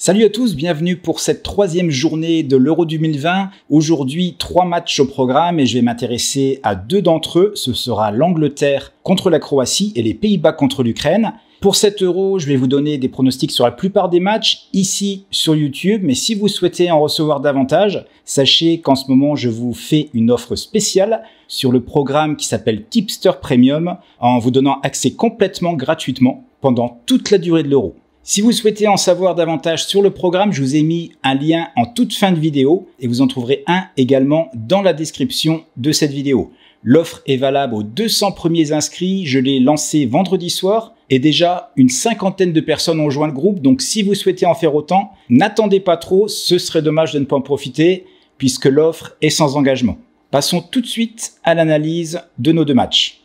Salut à tous, bienvenue pour cette troisième journée de l'Euro 2020. Aujourd'hui, 3 matchs au programme et je vais m'intéresser à 2 d'entre eux. Ce sera l'Angleterre contre la Croatie et les Pays-Bas contre l'Ukraine. Pour cet Euro, je vais vous donner des pronostics sur la plupart des matchs ici sur YouTube. Mais si vous souhaitez en recevoir davantage, sachez qu'en ce moment, je vous fais une offre spéciale sur le programme qui s'appelle Tipster Premium en vous donnant accès complètement gratuitement pendant toute la durée de l'Euro. Si vous souhaitez en savoir davantage sur le programme, je vous ai mis un lien en toute fin de vidéo et vous en trouverez un également dans la description de cette vidéo. L'offre est valable aux 200 premiers inscrits, je l'ai lancé vendredi soir et déjà une 50aine de personnes ont joint le groupe, donc si vous souhaitez en faire autant, n'attendez pas trop, ce serait dommage de ne pas en profiter puisque l'offre est sans engagement. Passons tout de suite à l'analyse de nos 2 matchs.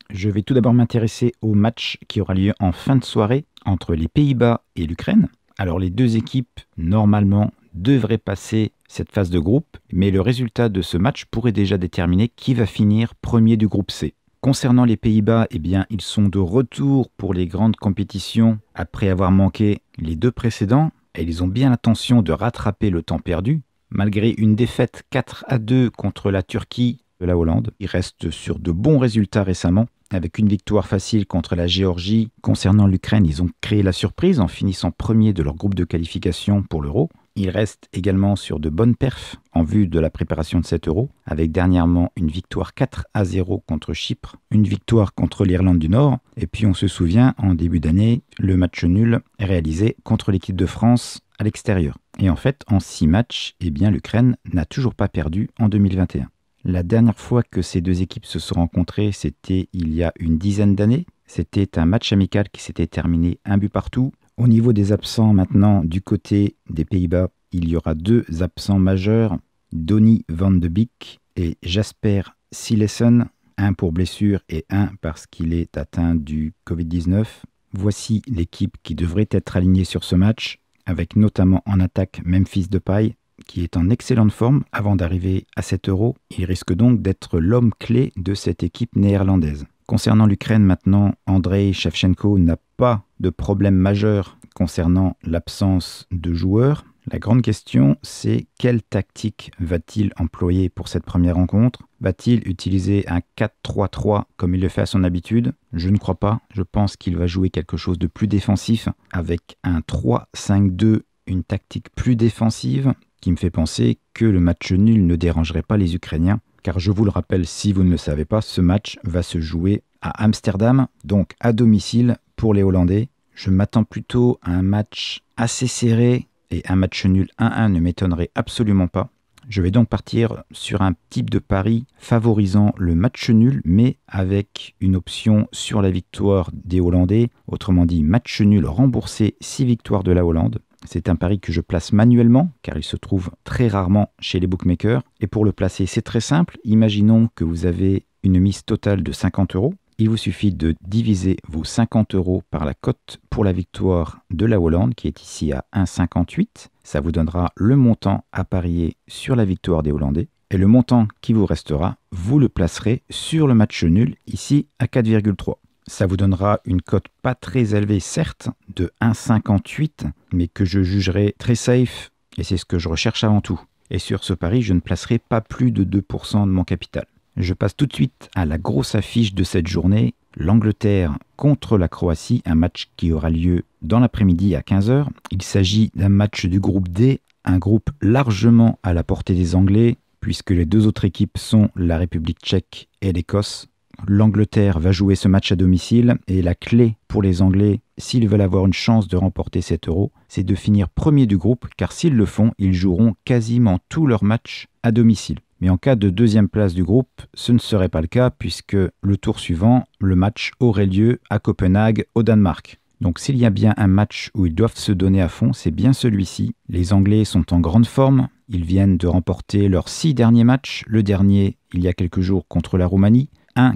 Je vais tout d'abord m'intéresser au match qui aura lieu en fin de soirée entre les Pays-Bas et l'Ukraine. Alors les 2 équipes, normalement, devraient passer cette phase de groupe, mais le résultat de ce match pourrait déjà déterminer qui va finir premier du groupe C. Concernant les Pays-Bas, eh bien, ils sont de retour pour les grandes compétitions après avoir manqué les 2 précédents, et ils ont bien l'intention de rattraper le temps perdu. Malgré une défaite 4-2 contre la Turquie de la Hollande, ils restent sur de bons résultats récemment, avec une victoire facile contre la Géorgie. Concernant l'Ukraine, ils ont créé la surprise en finissant premier de leur groupe de qualification pour l'Euro. Ils restent également sur de bonnes perfs en vue de la préparation de cet Euro, avec dernièrement une victoire 4-0 contre Chypre, une victoire contre l'Irlande du Nord, et puis on se souvient, en début d'année, le match nul réalisé contre l'équipe de France à l'extérieur. Et en fait, en 6 matchs, eh bien, l'Ukraine n'a toujours pas perdu en 2021. La dernière fois que ces 2 équipes se sont rencontrées, c'était il y a une dizaine d'années. C'était un match amical qui s'était terminé 1 but partout. Au niveau des absents maintenant, du côté des Pays-Bas, il y aura 2 absents majeurs, Donny van de Beek et Jasper Cillessen, un pour blessure et un parce qu'il est atteint du Covid-19. Voici l'équipe qui devrait être alignée sur ce match, avec notamment en attaque Memphis Depay, qui est en excellente forme avant d'arriver à cet Euro. Il risque donc d'être l'homme clé de cette équipe néerlandaise. Concernant l'Ukraine maintenant, Andrei Shevchenko n'a pas de problème majeur concernant l'absence de joueurs. La grande question, c'est quelle tactique va-t-il employer pour cette première rencontre? Va-t-il utiliser un 4-3-3 comme il le fait à son habitude? Je ne crois pas. Je pense qu'il va jouer quelque chose de plus défensif avec un 3-5-2, une tactique plus défensive, qui me fait penser que le match nul ne dérangerait pas les Ukrainiens, car je vous le rappelle, si vous ne le savez pas, ce match va se jouer à Amsterdam, donc à domicile pour les Hollandais. Je m'attends plutôt à un match assez serré, et un match nul 1-1 ne m'étonnerait absolument pas. Je vais donc partir sur un type de pari favorisant le match nul, mais avec une option sur la victoire des Hollandais, autrement dit match nul remboursé 6 victoires de la Hollande. C'est un pari que je place manuellement, car il se trouve très rarement chez les bookmakers. Et pour le placer, c'est très simple. Imaginons que vous avez une mise totale de 50 €. Il vous suffit de diviser vos 50 € par la cote pour la victoire de la Hollande, qui est ici à 1,58. Ça vous donnera le montant à parier sur la victoire des Hollandais. Et le montant qui vous restera, vous le placerez sur le match nul, ici à 4,3. Ça vous donnera une cote pas très élevée, certes, de 1,58, mais que je jugerai très safe, et c'est ce que je recherche avant tout. Et sur ce pari, je ne placerai pas plus de 2% de mon capital. Je passe tout de suite à la grosse affiche de cette journée, l'Angleterre contre la Croatie, un match qui aura lieu dans l'après-midi à 15 h. Il s'agit d'un match du groupe D, un groupe largement à la portée des Anglais, puisque les 2 autres équipes sont la République tchèque et l'Écosse. L'Angleterre va jouer ce match à domicile et la clé pour les Anglais, s'ils veulent avoir une chance de remporter cet Euro, c'est de finir premier du groupe, car s'ils le font, ils joueront quasiment tous leurs matchs à domicile. Mais en cas de 2e place du groupe, ce ne serait pas le cas puisque le tour suivant, le match aurait lieu à Copenhague, au Danemark. Donc s'il y a bien un match où ils doivent se donner à fond, c'est bien celui-ci. Les Anglais sont en grande forme, ils viennent de remporter leurs 6 derniers matchs, le dernier il y a quelques jours contre la Roumanie,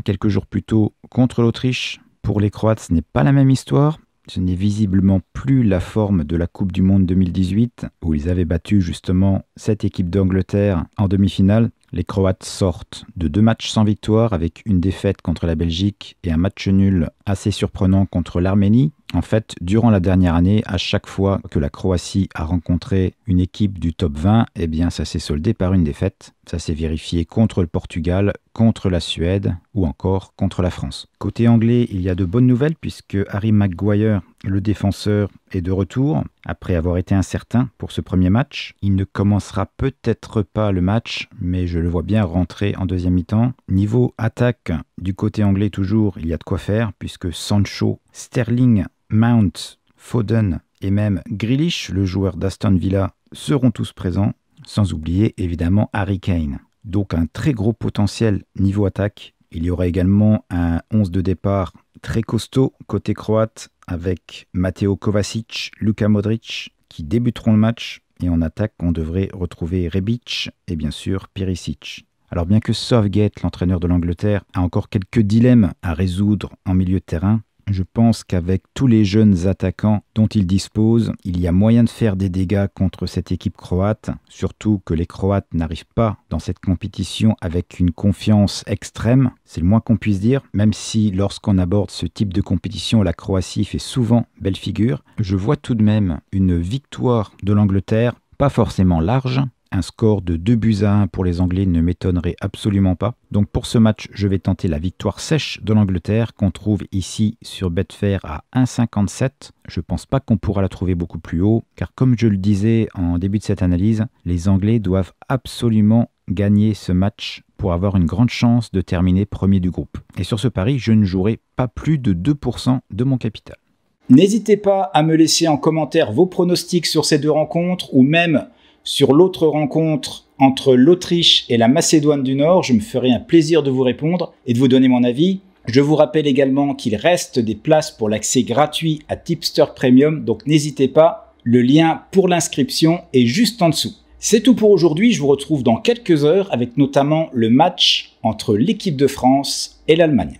quelques jours plus tôt contre l'Autriche. Pour les Croates, ce n'est pas la même histoire. Ce n'est visiblement plus la forme de la Coupe du Monde 2018, où ils avaient battu justement cette équipe d'Angleterre en demi-finale. Les Croates sortent de 2 matchs sans victoire, avec une défaite contre la Belgique et un match nul assez surprenant contre l'Arménie. En fait, durant la dernière année, à chaque fois que la Croatie a rencontré une équipe du top 20, eh bien ça s'est soldé par une défaite. Ça s'est vérifié contre le Portugal, contre la Suède ou encore contre la France. Côté anglais, il y a de bonnes nouvelles puisque Harry Maguire, le défenseur, est de retour après avoir été incertain pour ce premier match. Il ne commencera peut-être pas le match, mais je le vois bien rentrer en deuxième mi-temps. Niveau attaque, du côté anglais toujours, il y a de quoi faire puisque Sancho, Sterling, Mount, Foden et même Grealish, le joueur d'Aston Villa, seront tous présents, sans oublier évidemment Harry Kane. Donc un très gros potentiel niveau attaque. Il y aura également un 11 de départ très costaud côté croate avec Mateo Kovacic, Luka Modric qui débuteront le match. Et en attaque, on devrait retrouver Rebic et bien sûr Perisic. Alors bien que Southgate, l'entraîneur de l'Angleterre, a encore quelques dilemmes à résoudre en milieu de terrain, je pense qu'avec tous les jeunes attaquants dont il dispose, il y a moyen de faire des dégâts contre cette équipe croate, surtout que les Croates n'arrivent pas dans cette compétition avec une confiance extrême, c'est le moins qu'on puisse dire, même si lorsqu'on aborde ce type de compétition, la Croatie fait souvent belle figure. Je vois tout de même une victoire de l'Angleterre, pas forcément large. Un score de 2-1 pour les Anglais ne m'étonnerait absolument pas. Donc pour ce match, je vais tenter la victoire sèche de l'Angleterre qu'on trouve ici sur Betfair à 1,57. Je pense pas qu'on pourra la trouver beaucoup plus haut, car comme je le disais en début de cette analyse, les Anglais doivent absolument gagner ce match pour avoir une grande chance de terminer premier du groupe. Et sur ce pari, je ne jouerai pas plus de 2% de mon capital. N'hésitez pas à me laisser en commentaire vos pronostics sur ces deux rencontres ou même sur l'autre rencontre entre l'Autriche et la Macédoine du Nord. Je me ferai un plaisir de vous répondre et de vous donner mon avis. Je vous rappelle également qu'il reste des places pour l'accès gratuit à Tipster Premium, donc n'hésitez pas, le lien pour l'inscription est juste en dessous. C'est tout pour aujourd'hui, je vous retrouve dans quelques heures avec notamment le match entre l'équipe de France et l'Allemagne.